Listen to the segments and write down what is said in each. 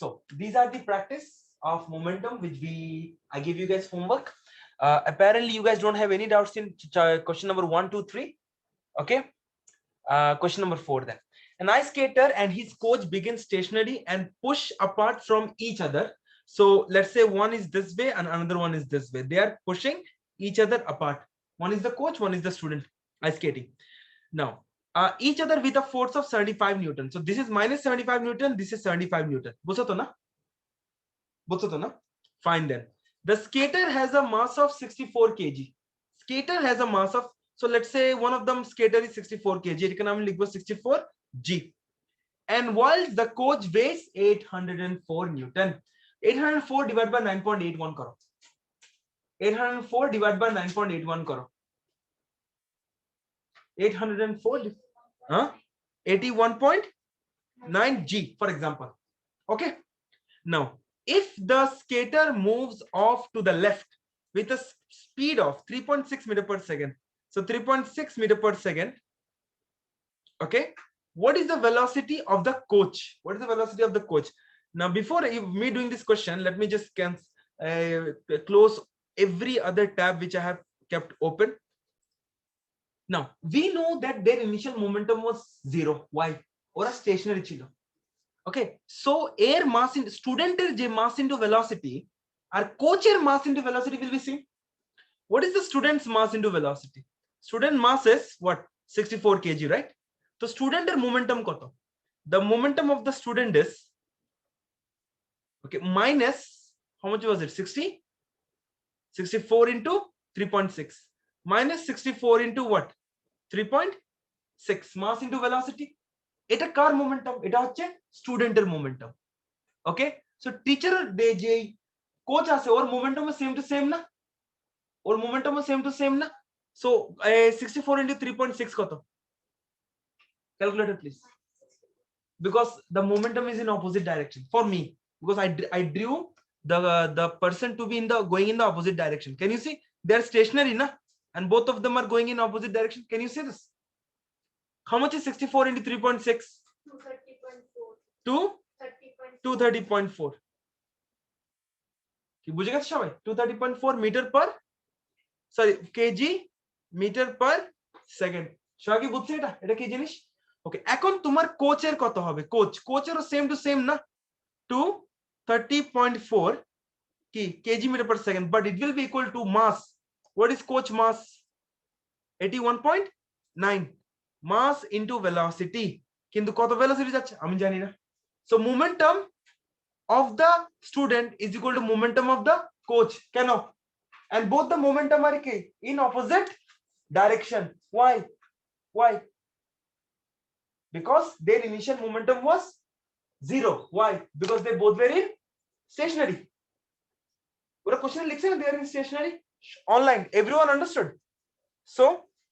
So these are the practice of momentum which I give you guys homework. Apparently you guys don't have any doubts in question number 1, 2, 3. Okay. Question number 4 then. An ice skater and his coach begin stationary and push apart from each other. So let's say one is this way and another one is this way. They are pushing each other apart. One is the coach, one is the student ice skating. Now, each other with a force of 75 Newton. So this is minus 75 Newton. This is 75 Newton. Busato na? Fine then. The skater has a mass of 64 kg. Skater has a mass of, so let's say one of them skater is 64 kg. It can only equal 64 G. And while the coach weighs 804 Newton. 804 divided by 9.81 karo. 804 divided by 9.81 karo. 804 81.9 G, for example. Okay. Now, if the skater moves off to the left with a speed of 3.6 meter per second, so 3.6 meter per second, okay, what is the velocity of the coach? What is the velocity of the coach? Now, before me doing this question, let me just close every other tab which I have kept open. Now, we know that their initial momentum was 0. Why? Or a stationary chilo. Okay, so air mass in student mass into velocity, our coach air mass into velocity will be same. What is the student's mass into velocity? Student mass is what? 64 kg, right? So student momentum koto. The momentum of the student is, okay, minus, how much was it? 60? 64 into 3.6 minus 64 into what? 3.6 mass into velocity. It a car momentum. It a student momentum. Okay. So teacher de coach ase or momentum is same to same na. Or momentum is same to same na. So 64 into 3.6 koto. Calculator please. Because the momentum is in opposite direction for me. Because I drew the person to be going in the opposite direction. Can you see? They are stationary na, and both of them are going in opposite direction. Can you see this? How much is 64 into 3.6? 230.4. 230.4. 230.4 meter per, sorry, kg meter per second. Shaki বুঝছে এটা কি জিনিস? Okay, এখন তোমার কোচের কত হবে? কোচেরও same to same না? 230.4 কি kg meter per second, but it will be equal to mass. What is coach mass? 81.9 mass into velocity. কিন্তু কত velocity যাচ্ছে আমি জানি না. So momentum of the student is equal to momentum of the coach. Can and both the momentum are in opposite direction. Why? Because their initial momentum was 0. Why? Because they both were in stationary. What a question likes they are in stationary. Online, everyone understood. So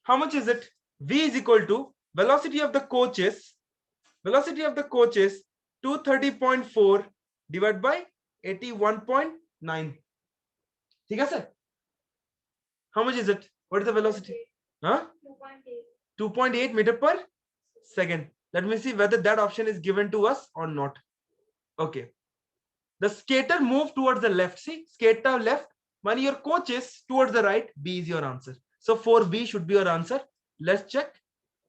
how much is it? V is equal to velocity of the coach is 230.4 divided by 81.9. ठीक है sir? How much is it? What is the velocity? 2.8 meter per second. Let me see whether that option is given to us or not. Okay. The skater moved towards the left. See, skater left. When your coach is towards the right, B is your answer. So 4B should be your answer. Let's check.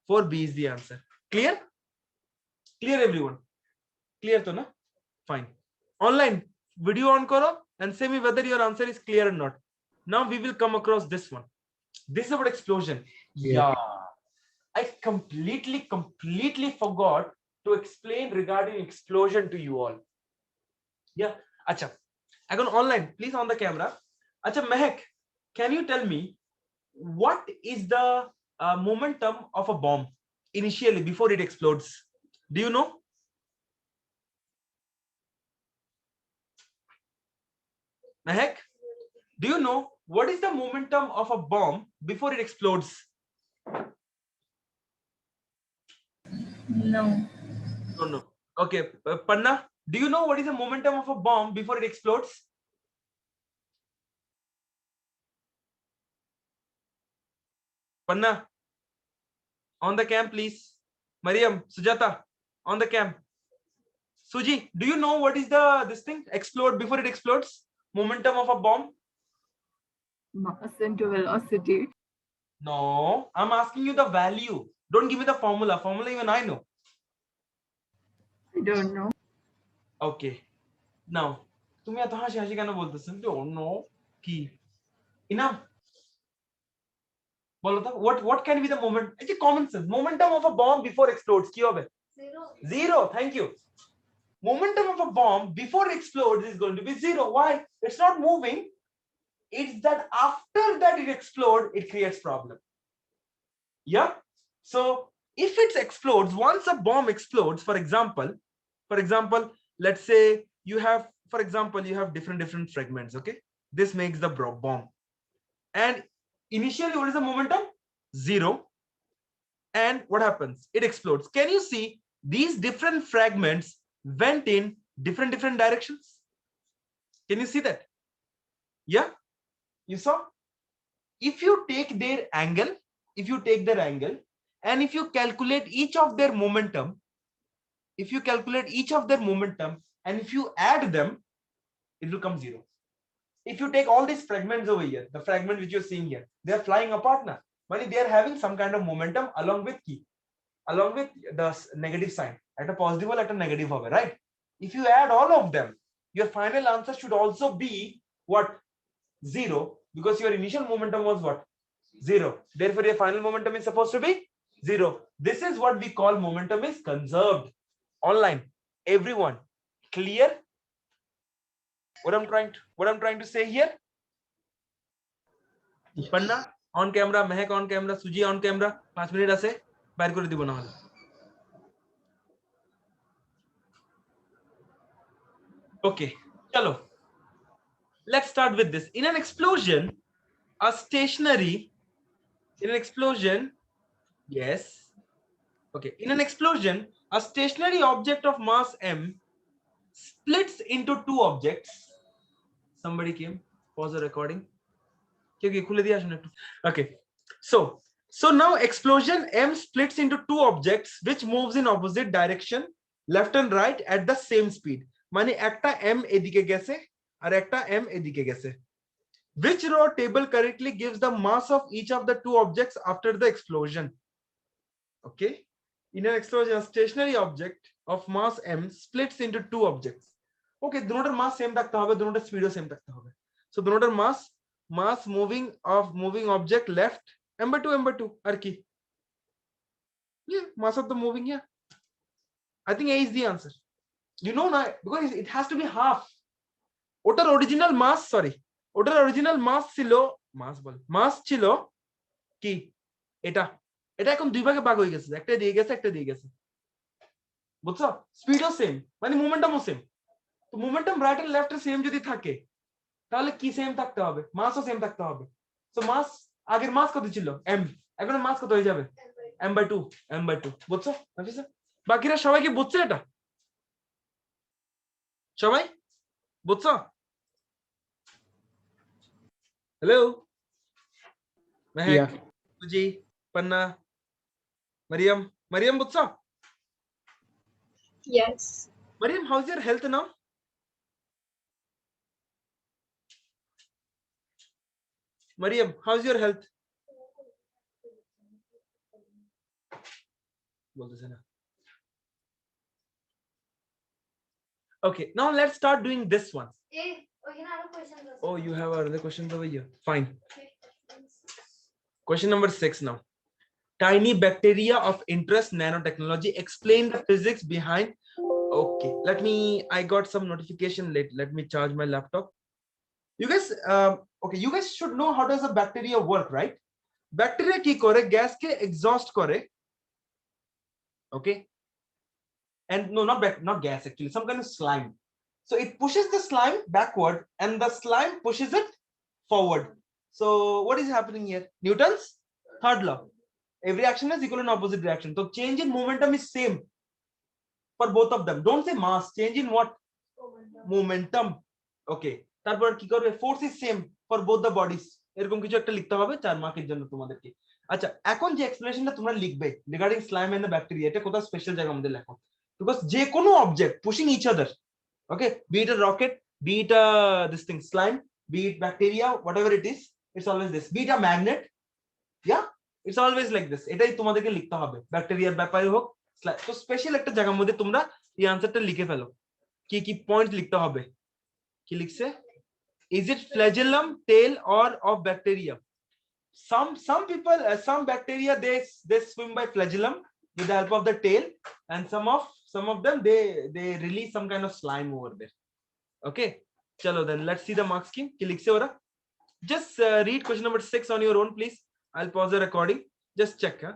4B is the answer. Clear? Clear everyone? Clear to na? Fine. Online, video on karo and say me whether your answer is clear or not. Now we will come across this one. This is about explosion. Yeah. I completely forgot to explain regarding explosion to you all. Yeah. Acha. I go online. Please on the camera. Acha, Mehak, can you tell me what is the momentum of a bomb initially before it explodes? Do you know? Mehak, do you know what is the momentum of a bomb before it explodes? No. No. Okay, Panna, do you know what is the momentum of a bomb before it explodes? Panna, on the cam, please. Mariam, Sujata, on the cam. Suji, do you know what is this thing? Explode before it explodes? Momentum of a bomb? Mass into velocity. No, I'm asking you the value. Don't give me the formula. Formula even I know. I don't know. Okay. Now, তুমি এত হাসি হাসি কেন বলতেছেন? Don't know. কি? Enough. বলো তো, what can be the moment? It's a common sense. Momentum of a bomb before explodes কি হবে? Zero. Thank you. Momentum of a bomb before it explodes is going to be zero. Why? It's not moving. It's that after that it explodes, it creates problem. Yeah. So if it explodes, once a bomb explodes, for example, let's say you have, for example, you have different fragments. Okay, this makes the bomb, and initially what is the momentum? Zero. And what happens? It explodes. Can you see these different fragments went in different directions? Can you see that? Yeah, you saw. If you take their angle, and if you calculate each of their momentum, and if you add them, it will come zero. If you take all these fragments over here, the fragment which you're seeing here, they are flying apart now. But they are having some kind of momentum along with the negative sign, at a positive or at a negative over, right? If you add all of them, your final answer should also be what? Zero, because your initial momentum was what? Zero. Therefore your final momentum is supposed to be zero. This is what we call momentum is conserved. Online, everyone clear what I'm trying to say here? Panna on camera, Mehak on camera, Suji on camera. 5 minute আছে বাইর করে দিব না হলে। Okay, chalo, let's start with this. In an explosion, a stationary yes, okay, in an explosion, a stationary object of mass m splits into two objects. Somebody came, pause the recording. Okay, so now explosion m splits into two objects which moves in opposite direction, left and right, at the same speed. মানে একটা m এদিকে গেছে আর একটা m এদিকে গেছে. Which row table correctly gives the mass of each of the two objects after the explosion? Okay, in an explosion, a stationary object of mass m splits into two objects. Okay, দুটোর mass same থাকতে হবে, দুটোর speed same থাকতে হবে. So দুটোর mass moving object left m/2 আর কি? Yeah, mass of the moving, yeah. I think A is the answer. You know now, because it has to be half. ওটার original mass ছিল mass ছিল কি? এটা এখন দুই ভাগে ভাগ হয়ে গেছে, একটা দিয়ে গেছে বুঝছো? স্পিডও সেম, মানে মোমেন্টামও সেম। তো momentum right and left same যদি থাকে তাহলে কি সেম থাকতে হবে? মাসও সেম থাকতে হবে। সো মাস, আগের মাস কত ছিল? m, এখন মাস কত হয়ে যাবে? m/2 বুঝছো নাফিসা? বাকিরা সবাই কি বুঝছে এটা? সবাই বুঝছো? হ্যালো মেহেক, সুজি, পান্না, মারিয়াম বুঝছো? Yes. Mariam, how's your health now? Mariam, how's your health? Okay, now let's start doing this one. Oh, you have other questions over here. Fine. Question number 6 now. Tiny bacteria of interest nanotechnology. Explain the physics behind. Okay, I got some notification late. Let me charge my laptop. You guys, okay, you guys should know how does a bacteria work, right? Bacteria ki kore, gas ke exhaust kore. Okay, and no, not gas actually, some kind of slime. So it pushes the slime backward and the slime pushes it forward. So what is happening here? Newton's third law. Every action is equal in opposite direction. So change in momentum is same for both of them. Don't say mass, change in what? Momentum. Okay, তারপর কি করবে? Force is same for both the bodies, এরকম কিছু একটা লিখতে হবে 4 মার্কের জন্য তোমাদেরকে। আচ্ছা, এখন যে এক্সপ্লেনেশনটা তোমরা লিখবে regarding slime and the bacteria, এটা কোথাও স্পেশাল জায়গা মধ্যে লেখো। because যে কোনো object pushing each other, okay, be it a rocket, be it this thing slime, be it bacteria, whatever it is, it's always this. Be it a magnet, yeah, it's always like this. এটাই তোমাদেরকে লিখতে হবে ব্যাকটেরিয়ার ব্যাপারে হোক। তো special একটা জায়গার মধ্যে তোমরা এই আনসারটা লিখে ফেলো। কি কি পয়েন্ট লিখতে হবে? কি লিখছে? Is it flagellum, tail, or of bacteria? Some people, some bacteria, they swim by flagellum with the help of the tail, and some of them they release some kind of slime over there. Okay, chalo then let's see the mark scheme. Ki likhse ora? Just read question number 6 on your own, please. I'll pause the recording. Just check. Huh?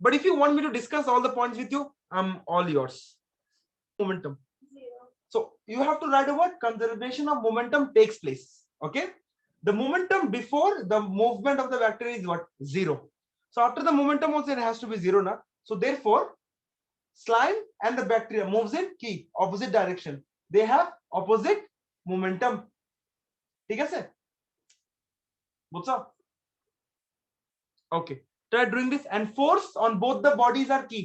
But if you want me to discuss all the points with you, I'm all yours. Momentum. So you have to write a word. Conservation of momentum takes place. Okay. The momentum before the movement of the bacteria is what? 0. So after the momentum also it has to be 0 now. So therefore, slime and the bacteria moves in key opposite direction. They have opposite momentum. ठीक है sir? What's up? Okay. Try doing this, and force on both the bodies are key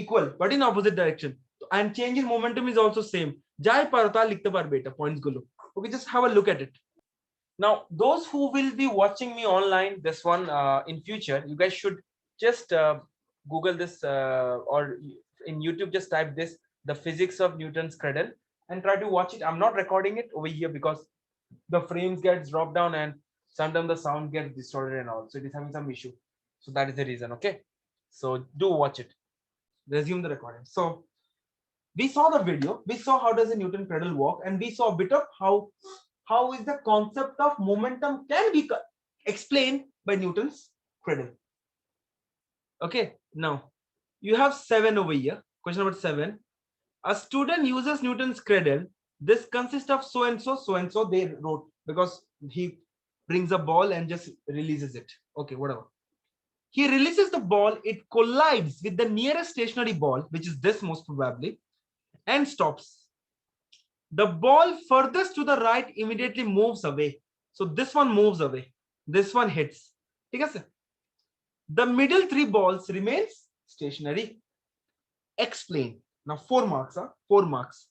equal but in opposite direction. And change in momentum is also same. Jai parota likhte parbe eta points gulo. Okay, just have a look at it. Now, those who will be watching me online, this one in future, you guys should just Google this or in YouTube, just type this, the physics of Newton's cradle, and try to watch it. I'm not recording it over here because the frames gets dropped down and sometimes the sound gets distorted and all. So it is having some issue. So that is the reason. Okay. So do watch it. Resume the recording. So we saw the video, we saw how does a Newton cradle work, and we saw a bit of how is the concept of momentum can be explained by Newton's cradle. Okay, now you have 7 over here. Question number 7. A student uses Newton's cradle. This consists of so and so they wrote because he brings a ball and just releases it. Okay, whatever. He releases the ball, it collides with the nearest stationary ball, which is this most probably, and stops. The ball furthest to the right immediately moves away. So this one moves away. This one hits. Okay? The middle 3 balls remains stationary. Explain. Now 4 marks. 4 marks.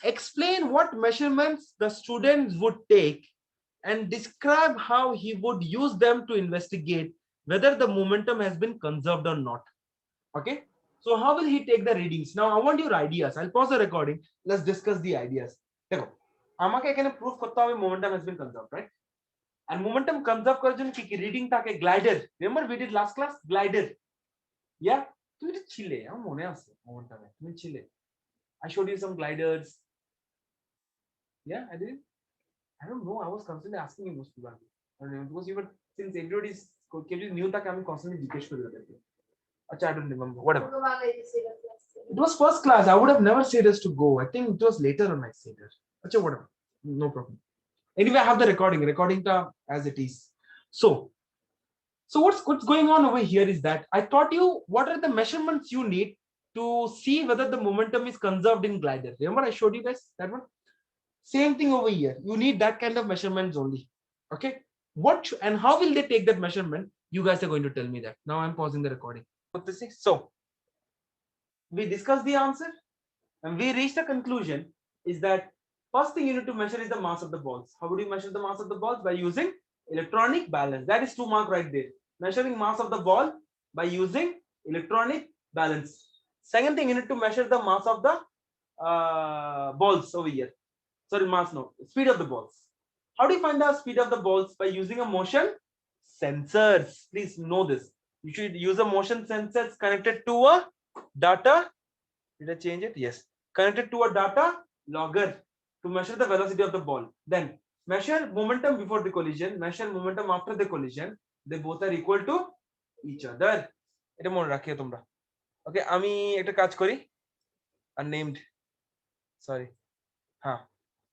Explain what measurements the students would take and describe how he would use them to investigate whether the momentum has been conserved or not. Okay. So how will he take the readings? Now I want your ideas. I'll pause the recording. Let's discuss the ideas. দেখো আমাকে এখানে proof করতে হবে momentum has been conserved, right? And momentum conserve করার জন্য কি কি reading থাকে glider. Remember we did last class glider. Yeah, তুমি তো ছিলে, আমার মনে আছে momentum এ তুমি ছিলে। I showed you some gliders. Yeah, I did. I don't know. I was constantly asking you most people. Because you were, since everybody's new থাকে আমি constantly জিজ্ঞেস করি ওদেরকে। Achha, I don't remember. Whatever. It was first class. I would have never said us to go. I think it was later on I said it. Achha, whatever. No problem. Anyway, I have the recording as it is. So what's going on over here is that I taught you what are the measurements you need to see whether the momentum is conserved in glider. Remember I showed you guys that one? Same thing over here. You need that kind of measurements only. Okay. What and how will they take that measurement? You guys are going to tell me that. Now I'm pausing the recording. So we discussed the answer and we reached a conclusion is that first thing you need to measure is the mass of the balls. How would you measure the mass of the balls? By using electronic balance. That is 2 mark right there. Measuring mass of the ball by using electronic balance. Second thing, you need to measure the mass of the balls over here. Sorry, mass no, speed of the balls. How do you find the speed of the balls? By using a motion sensors. Please know this. You should use a motion sensors connected to a data. Did I change it? Yes. Connected to a data logger to measure the velocity of the ball. Then measure momentum before the collision, measure momentum after the collision. They both are equal to each other. এটা মনে রাখিও তোমরা। Okay, আমি একটা কাজ করি। Unnamed. Sorry.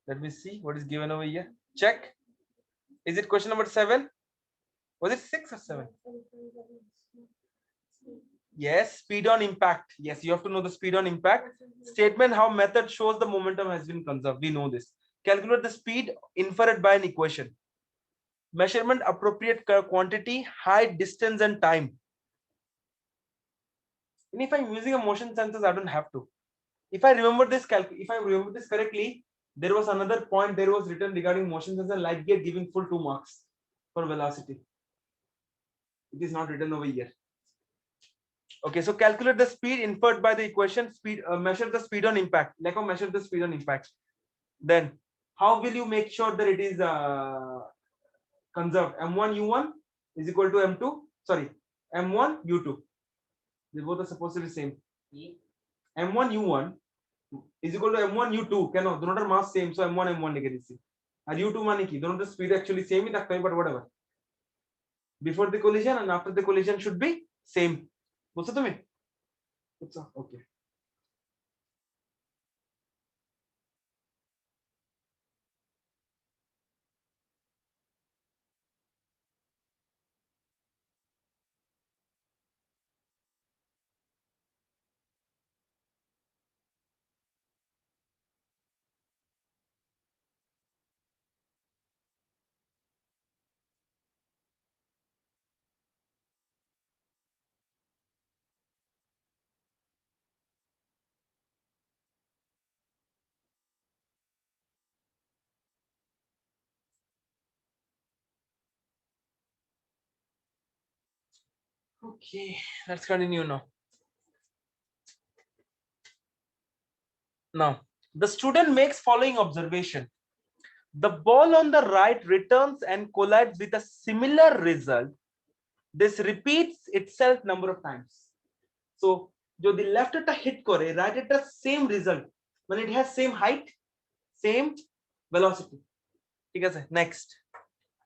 Let me see what is given over here. Check. Is it question number 7? Was it 6 or 7? Yes, speed on impact. Yes, you have to know the speed on impact. Statement how method shows the momentum has been conserved. We know this. Calculate the speed inferred by an equation. Measurement appropriate quantity, height, distance, and time. And if I'm using a motion sensors, I don't have to. if I remember this correctly, there was another point there was written regarding motion sensor light gate giving full 2 marks for velocity. It is not written over here. Okay, so calculate the speed inferred by the equation. Speed, measure the speed on impact. Like measure the speed on impact. Then how will you make sure that it is conserved? M1 U1 is equal to M2. Sorry, M1 U2. They both are supposed to be same. M1 U1 is equal to M1 U2. Can no, are mass same. So M1 M1 लिखे दिसी. And U2 माने की दोनों speed actually same ही लगता है, but whatever. Before the collision and after the collision should be same. बोलते तुम्हें? Okay. Okay, let's continue now. Now, the student makes following observation. The ball on the right returns and collides with a similar result. This repeats itself number of times. So, जो the left at a hit करे, right at the same result. When it has same height, same velocity. ठीक है sir. Next.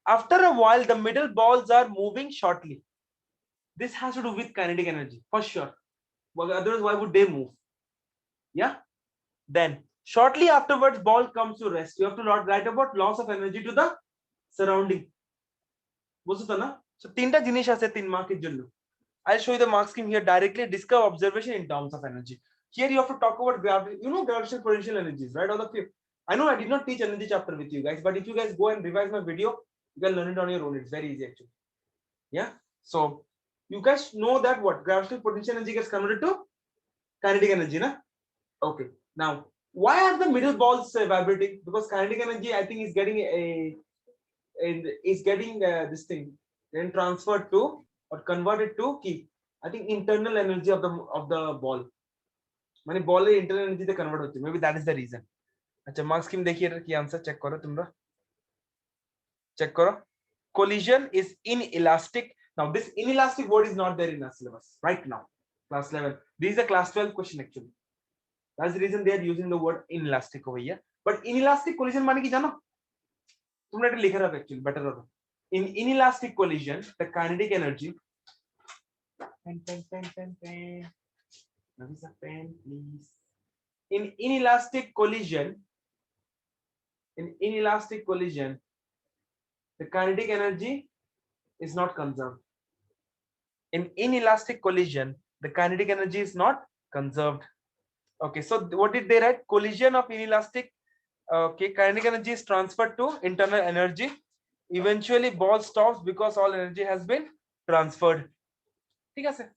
After a while, the middle balls are moving shortly. This has to do with kinetic energy for sure. Well, otherwise, why would they move? Yeah. Then shortly afterwards, ball comes to rest. You have to write about loss of energy to the surrounding. So, tinta jinish ase 3 mark jullu. I'll show you the mark scheme here directly. Discover observation in terms of energy. Here you have to talk about gravity. You know gravitational potential energies, right? All of you. I know I did not teach energy chapter with you guys, but if you guys go and revise my video, you can learn it on your own. It's very easy actually. Yeah. So you guys know that what gravitational potential energy gets converted to kinetic energy, na? Okay. Now, why are the middle balls vibrating? Because kinetic energy, I think, is getting this thing then transferred to or converted to key. I think internal energy of the ball. Mane ball internal energy they convert होती. Maybe that is the reason. अच्छा mark scheme देखिए कि answer check करो तुमरा. Check करो. Collision is inelastic. Now this inelastic word is not there in our syllabus right now. Class 11. This is a class 12 question actually. That's the reason they are using the word inelastic over here. But inelastic collision माने कि जानो? तुमने लिखा रहा actually better होगा. In inelastic collision, the kinetic energy. Pen. Pen, please. In inelastic collision, the kinetic energy is not conserved. In inelastic collision, the kinetic energy is not conserved. Okay, so what did they write? Collision of inelastic. Okay, kinetic energy is transferred to internal energy. Eventually, ball stops because all energy has been transferred. ठीक है sir.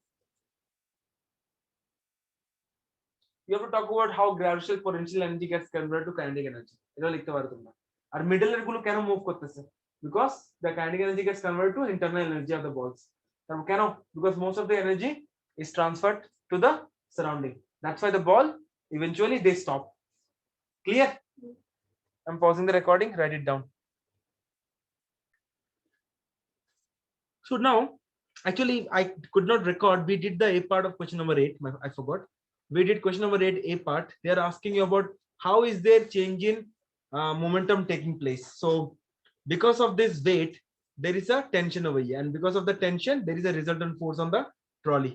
You have to talk about how gravitational potential energy gets converted to kinetic energy. এটা লিখতে পারো তোমরা আর middle এর গুলো কেন move করতেছে because the kinetic energy gets converted to internal energy of the balls তারপর কেন because most of the energy is transferred to the surrounding. That's why the ball eventually they stop. Clear? I'm pausing the recording. Write it down. So now actually I could not record. We did the A part of question number 8. I forgot. We did question number 8 A part. They are asking you about how is there change in momentum taking place. So because of this weight, there is a tension over here, and because of the tension, there is a resultant force on the trolley.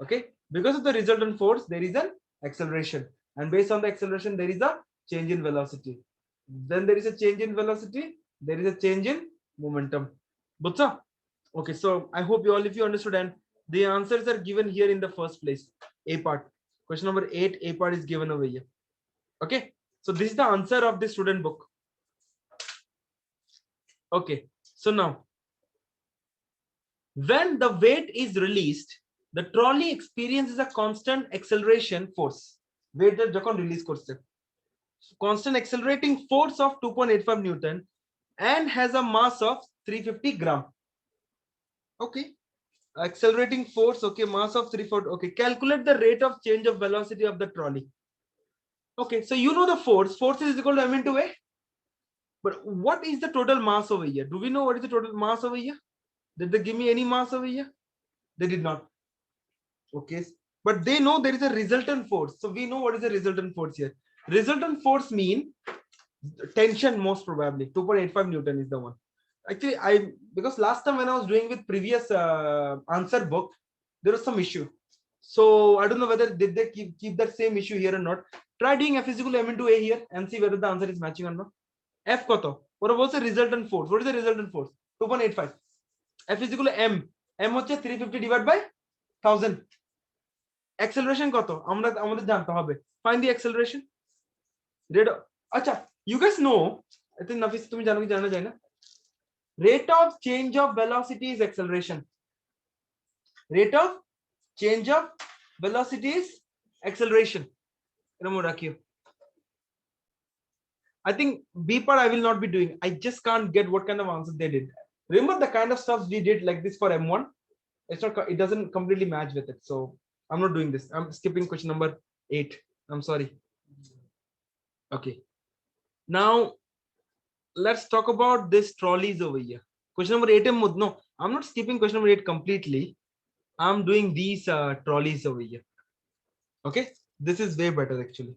Okay, because of the resultant force, there is an acceleration, and based on the acceleration, there is a change in velocity. Then there is a change in velocity. There is a change in momentum. Butsa? Okay, so I hope you all, if you understood, and the answers are given here in the first place. A part. Question number 8, A part is given over here. Okay, so this is the answer of the student book. Okay, so now when the weight is released, the trolley experiences a constant acceleration force. ওয়েটটা যখন release করছে, constant accelerating force of 2.85 newton and has a mass of 350 gram. Okay, accelerating force, okay, mass of 340. Okay, calculate the rate of change of velocity of the trolley. Okay, so you know the force is equal to m into a, but what is the total mass over here? Do we know what is the total mass over here? Did they give me any mass over here? They did not. Okay, but they know there is a resultant force, so we know what is the resultant force here. Resultant force mean tension, most probably 2.85 newton is the one. Actually, because last time when I was doing with previous answer book, there was some issue, so I don't know whether did they keep that same issue here or not. Try doing F is equal to m into a here and see whether the answer is matching or not. F koto, what was the resultant force? What is the resultant force? 2.85. F is equal to m হচ্ছে 350 divided by 1000. Acceleration কত আমরা আমাদের জানতে হবে. Find the acceleration. Rate. আচ্ছা, you guys know, I think Nafis তুমি জানো কি জানো যায় না, rate of change of velocity is acceleration. Rate of change of velocity is acceleration. Remember রাখিও. I think B part I will not be doing. I just can't get what kind of answers they did. Remember the kind of stuff we did like this for M1? It's not, it doesn't completely match with it. So I'm not doing this. I'm skipping question number 8. I'm sorry. Okay. Now let's talk about this trolleys over here. Question number 8. No, I'm not skipping question number 8 completely. I'm doing these trolleys over here. Okay, this is way better actually.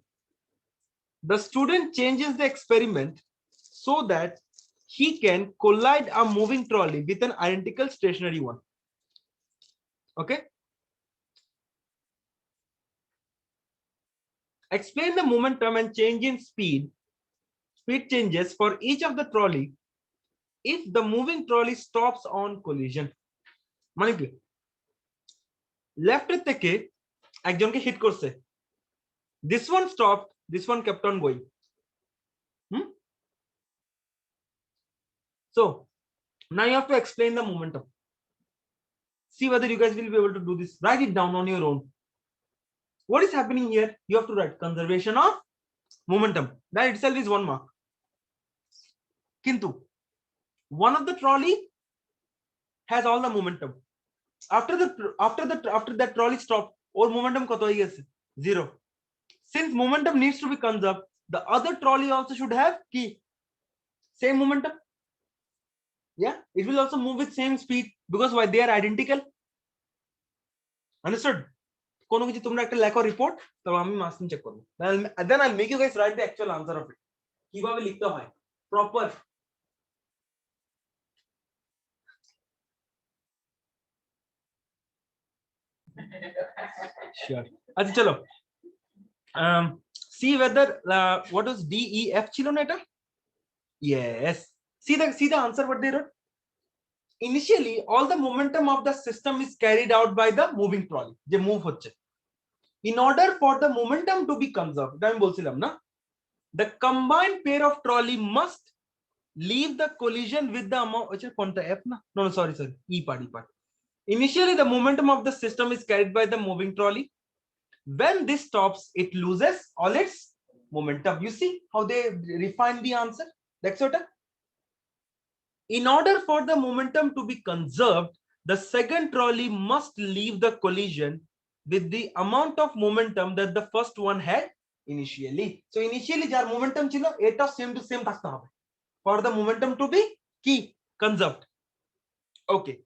The student changes the experiment so that he can collide a moving trolley with an identical stationary one. Okay, explain the momentum and change in speed changes for each of the trolley if the moving trolley stops on collision. মানে কি, left থেকে একজনকে hit করছে, this one stopped, this one kept on going. So now you have to explain the momentum. See whether you guys will be able to do this. Write it down on your own. What is happening here? You have to write conservation of momentum. That itself is 1 mark. Kintu one of the trolley has all the momentum. After that trolley stopped, or momentum koto hoye geche? 0. Since momentum needs to be conserved, the other trolley also should have ki same momentum. Yeah, it will also move with same speed because why? They are identical. Understood? কোনো কিছু তোমরা একটা লেখো report, তবে আমি marks check করব, then I'll make you guys write the actual answer of it. কিভাবে লিখতে হয় proper. Sure. আচ্ছা চলো, see whether what was D E F ছিল না এটা? Yes. See the answer what they wrote. Initially all the momentum of the system is carried out by the moving trolley যে move হচ্ছে. In order for the momentum to be conserved, আমি বলছিলাম না, the combined pair of trolley must leave the collision with the amount, acha konta F na, no sorry E part. Initially the momentum of the system is carried by the moving trolley. When this stops, it loses all its momentum. You see how they refine the answer. That's what. In order for the momentum to be conserved, the second trolley must leave the collision with the amount of momentum that the first one had initially. So initially jar momentum chilo eta same to same থাকতে হবে for the momentum to be conserved. Okay,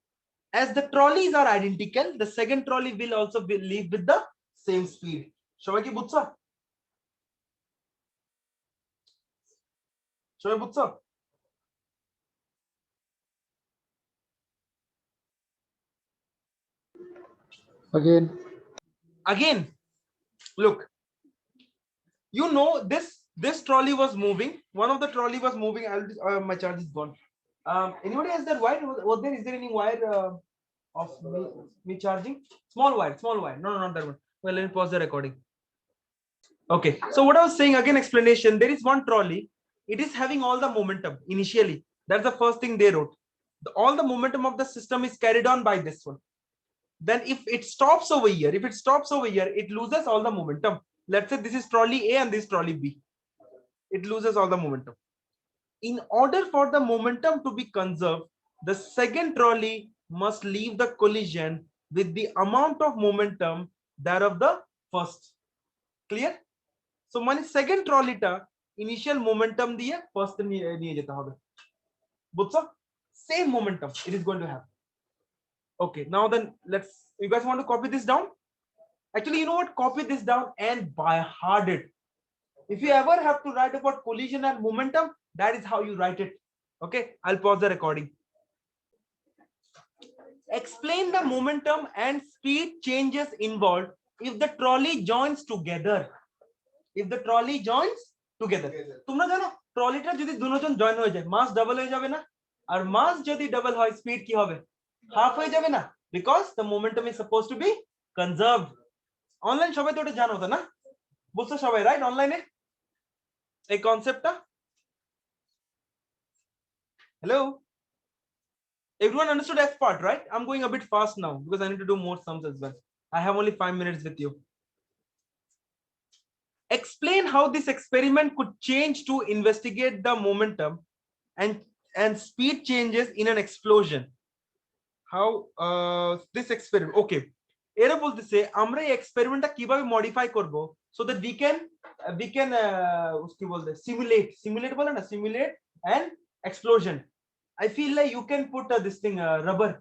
as the trolleys are identical, the second trolley will also leave with the same speed. সবাই কি বুঝছো? সবাই বুঝছো? Again, look, you know this trolley was moving, one of the trolley was moving. My charge is gone. Anybody has that wire? Is there any wire of me charging? Small wire. No, not that one. Well, let me pause the recording. Okay, so what I was saying, again explanation, there is one trolley, it is having all the momentum initially. That's the first thing they wrote. All the momentum of the system is carried on by this one. Then if it stops over here, it loses all the momentum. let's say this is trolley A and this is trolley B. It loses all the momentum. In order for the momentum to be conserved, the second trolley must leave the collision with the amount of momentum that of the first. Clear? So মানে second trolley টা initial momentum দিয়ে first নিয়ে যেতে হবে। বুঝছো? Same momentum it is going to have. Okay, now then let's, you guys want to copy this down? Actually, you know what? Copy this down and by heart it. If you ever have to write about collision and momentum, that is how you write it. Okay, I'll pause the recording. Explain the momentum and speed changes involved if the trolley joins together. If the trolley joins together. তোমরা জানো ট্রলিটা যদি দুজন join হয়ে যায় মাস double হয়ে যাবে না? আর মাস যদি ডাবল হয় স্পিড কি হবে? হাফ হয়ে যাবে না? Because the momentum is supposed to be conserved. Online সবাই তো এটা জানো তো না? বুঝছো সবাই রাইট অনলাইনে এই কনসেপ্টটা? Hello? Everyone understood F part, right? I'm going a bit fast now because I need to do more sums as well. I have only 5 minutes with you. Explain how this experiment could change to investigate the momentum and speed changes in an explosion. How this experiment, okay, এরা বলতেছে আমরা এই এক্সপেরিমেন্টটা কিভাবে modify করব so that we can কি বলতে simulate বলে না simulate an explosion. I feel like you can put this thing rubber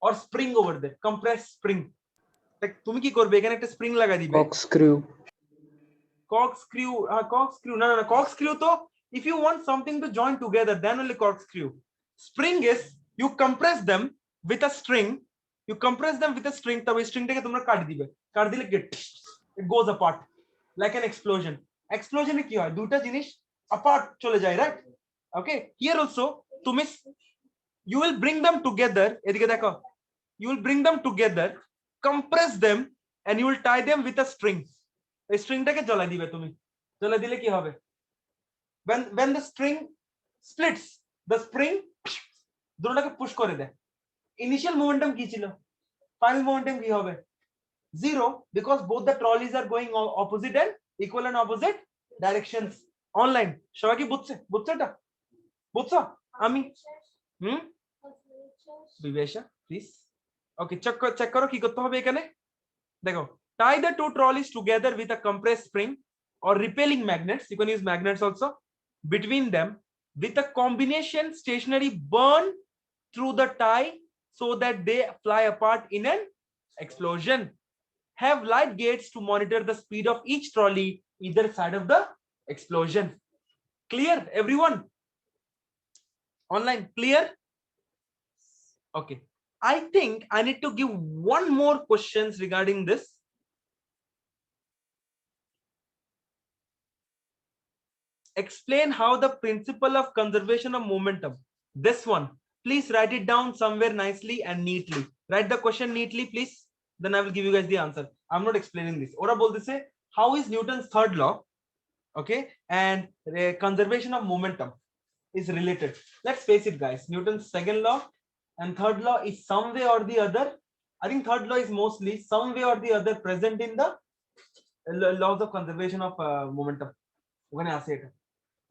or spring over there, compressed spring. Like তুমি কি করবে এখানে একটা স্প্রিং লাগাই দিবে corkscrew no corkscrew to if you want something to join together then only corkscrew. Spring is you compress them with a string, তবে স্ট্রিংটাকে তোমরা কাট দিলে it goes apart like an explosion. Explosion এ কি হয় দুটো জিনিস apart চলে যায়, right? Okay, here also তুমি you will bring them together, এদিকে দেখো, you will bring them together, compress them and you will tie them with a string. এই স্ট্রিংটাকে জ্বলাই দিবে তুমি, জ্বলাই দিলে কি হবে? when the string splits, the spring দুটোটাকে পুশ করে দেয়। ইনিশিয়াল মোমেন্টাম কি ছিল? ফাইনাল মোমেন্টাম কি হবে? Zero, because both the trolleys are going opposite and equal and opposite directions. Online সবাই কি বুঝছে এটা? বুঝছো? আমি বিবেশা প্লিজ ওকে চেক করো কি করতে হবে এখানে। দেখো, tie the two trolleys together with a compressed spring or repelling magnets, you can use magnets also, between them with a combination stationary burn through the tie so that they fly apart in an explosion. Have light gates to monitor the speed of each trolley either side of the explosion. Clear everyone? Online clear? Okay, I think I need to give one more questions regarding this. Explain how the principle of conservation of momentum, this one, please write it down somewhere nicely and neatly. Write the question neatly please, then I will give you guys the answer. I'm not explaining this. Ora bolteche how is Newton's third law, okay, and conservation of momentum is related. Let's face it guys, Newton's second law and third law is some way or the other, I think third law is mostly some way or the other present in the laws of conservation of momentum. ওখানে আছে এটা।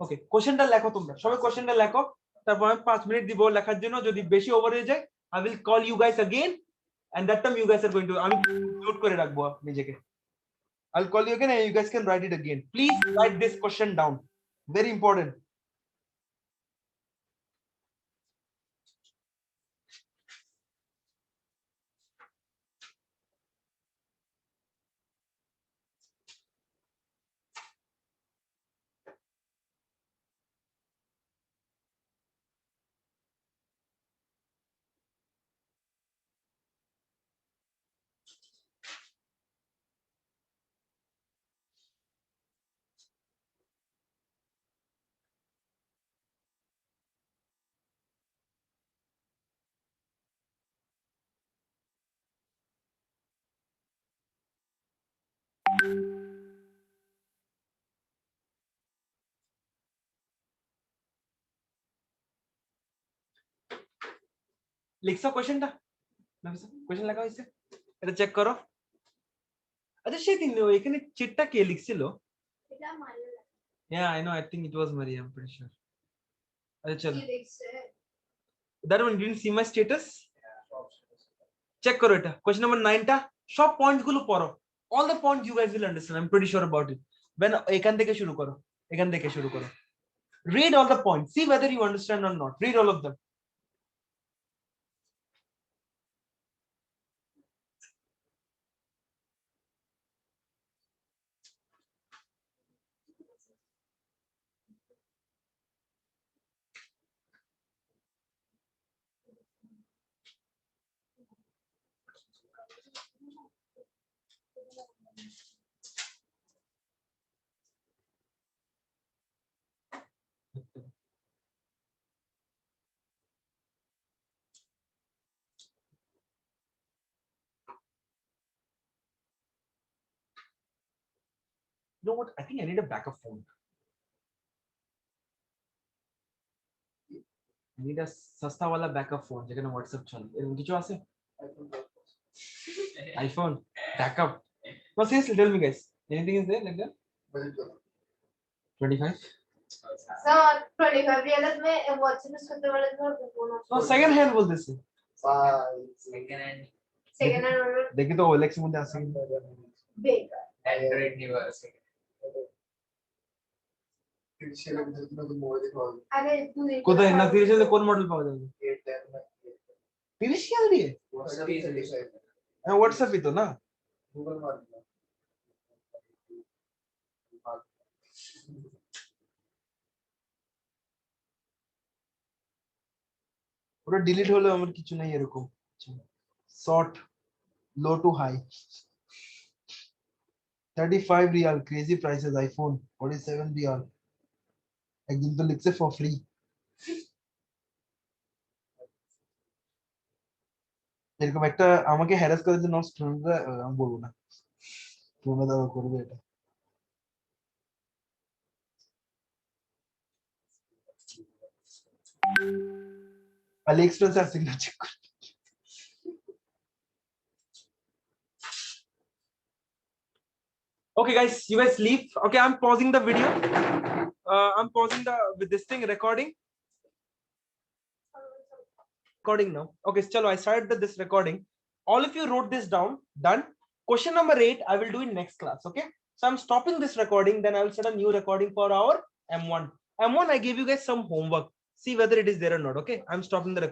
ওকে, কোশ্চেনটা লেখো তোমরা সবাই, কোশ্চেনটা লেখো, তারপর আমি 5 মিনিট দিব লেখার জন্য। যদি বেশি ওভার হয়ে যায় I will call you guys again and that time you guys are going to, আমি মিউট করে রাখবো নিজেকে। I'll call you again and you guys can write it again. Please write this question down, very important. লিখছো কোশ্চেনটা? Question লেখা হয়েছে? এটা check করো। আচ্ছা সেই দিন এখানে চিটটা কে লিখছিল? Yeah, I know. I think it was Maria. I'm pretty sure. আচ্ছা চলো। That one didn't see my status. Check করো এটা। Question number 9 টা সব পয়েন্টস গুলো পড়ো। All the points you guys will understand. I'm pretty sure about it. When এখান থেকে শুরু করো। এখান থেকে শুরু করো। Read all the points. See whether you understand or not. Read all of them. You know what? I think I need a backup phone. I need a सस्ता वाला backup phone যেখানে WhatsApp চলে। এরকম কিছু আছে? iPhone backup. No, seriously, tell me guys. Anything is there like that? 25? So 25 reals में WhatsApp use करते वाले तो No, second hand বলতেছি। second hand দেখি তো OLX এর মধ্যে আছে কিনা। बेकार Android নিবা আছে अरे तू কোথায় না 30 এর কোন মডেল পাওয়া যাবে? 30 দিয়ে? হ্যাঁ WhatsApp-ই তো না? ওটা ডিলিট হলো আমার কিছু নাই এরকম। Short low to high 35 real crazy prices iPhone 47 real একদিন তো লিখছে ফর ফ্রি এরকম একটা আমাকে হ্যারাস করার জন্য স্টুডেন্টরা আমি বলবো না তোমরা দাও করবে এটা আলি এক্সপ্রেস আছে কিনা চেক কর Okay guys, you guys leave. Okay, I'm pausing the video. I'm pausing the with this thing recording now. Okay, chalo, I started this recording. All of you wrote this down. Done. Question number 8 I will do in next class. Okay, so I'm stopping this recording, then I will set a new recording for our M1. I gave you guys some homework. See whether it is there or not. Okay, I'm stopping the recording.